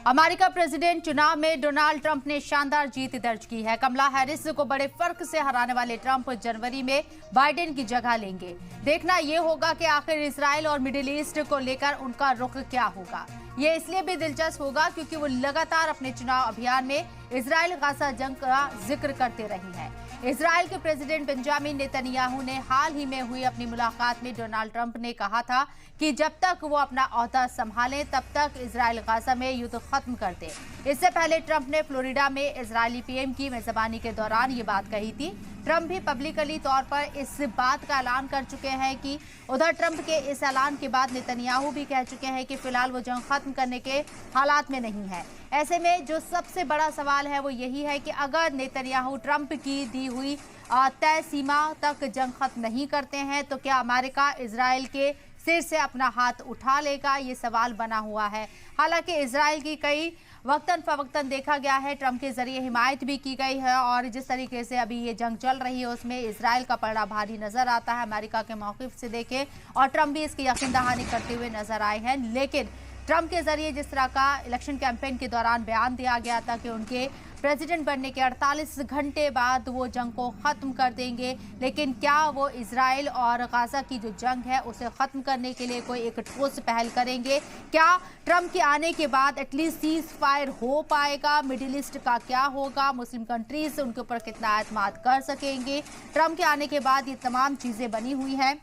America president चुनाव में Donald Trump ने शानदार जीत दर्ज की है। कमला हैरिस को बड़े फर्क से हराने वाले ट्रंप जनवरी में बाइडेन की जगह लेंगे। देखना यह होगा कि आखिर इजराइल और मिडिल ईस्ट को लेकर उनका रुख क्या होगा। ये इसलिए भी दिलचस्प होगा क्योंकि वो लगातार अपने चुनाव अभियान में इजराइल गाजा जंग का जिक्र करते रही हैं। इजराइल के प्रेसिडेंट बेंजामिन नेतन्याहू ने हाल ही में हुई अपनी मुलाकात में डोनाल्ड ट्रंप ने कहा था कि जब तक वो अपना ओहदा संभालें तब तक इजराइल गाजा में युद्ध खत्म कर दे। इससे पहले ट्रंप ने फ्लोरिडा में इजरायली पीएम की मेजबानी के दौरान ये बात कही थी। ट्रंप भी पब्लिकली तौर पर इस बात का ऐलान कर चुके हैं कि उधर ट्रंप के इस ऐलान के बाद नेतन्याहू भी कह चुके हैं कि फिलहाल वो जंग खत्म करने के हालात में नहीं है। ऐसे में जो सबसे बड़ा सवाल है वो यही है कि अगर नेतन्याहू ट्रंप की दी हुई तय सीमा तक जंग खत्म नहीं करते हैं तो क्या अमेरिका इजराइल के सिर से अपना हाथ उठा लेगा, ये सवाल बना हुआ है। हालांकि इजराइल की कई वक्तन फवक्तन देखा गया है, ट्रंप के जरिए हिमायत भी की गई है और जिस तरीके से अभी ये जंग चल रही है उसमें इजराइल का पलड़ा भारी नजर आता है अमेरिका के मौक़िफ़ से देखें, और ट्रंप भी इसकी यकीन दहानी करते हुए नजर आए हैं। लेकिन ट्रंप के जरिए जिस तरह का इलेक्शन कैंपेन के दौरान बयान दिया गया था कि उनके प्रेसिडेंट बनने के 48 घंटे बाद वो जंग को ख़त्म कर देंगे, लेकिन क्या वो इजराइल और गाजा की जो जंग है उसे ख़त्म करने के लिए कोई एक ठोस पहल करेंगे? क्या ट्रंप के आने के बाद एटलीस्ट सीज फायर हो पाएगा? मिडिल ईस्ट का क्या होगा? मुस्लिम कंट्रीज उनके ऊपर कितना एतमाद कर सकेंगे? ट्रंप के आने के बाद ये तमाम चीज़ें बनी हुई हैं।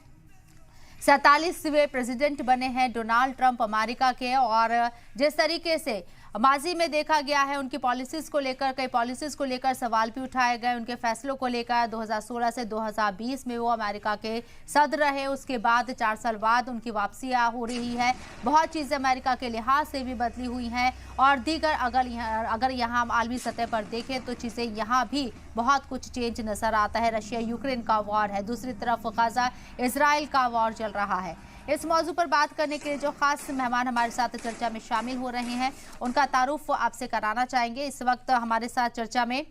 47वें प्रेसिडेंट बने हैं डोनाल्ड ट्रंप अमेरिका के, और जिस तरीके से माजी में देखा गया है उनकी पॉलिसीज़ को लेकर, कई पॉलिसीज़ को लेकर सवाल भी उठाए गए, उनके फैसलों को लेकर। 2016 से 2020 में वो अमेरिका के सदर रहे, उसके बाद 4 साल बाद उनकी वापसी हो रही है। बहुत चीज़ें अमेरिका के लिहाज से भी बदली हुई हैं और दीगर अगर यहाँ हम आलमी सतह पर देखें तो चीज़ें यहाँ भी बहुत कुछ चेंज नज़र आता है। रशिया यूक्रेन का वॉर है, दूसरी तरफ गाजा इजराइल का वॉर चल रहा है। इस मौजू पर बात करने के लिए जो खास मेहमान हमारे साथ चर्चा में शामिल हो रहे हैं उनका तारुफ आपसे कराना चाहेंगे। इस वक्त हमारे साथ चर्चा में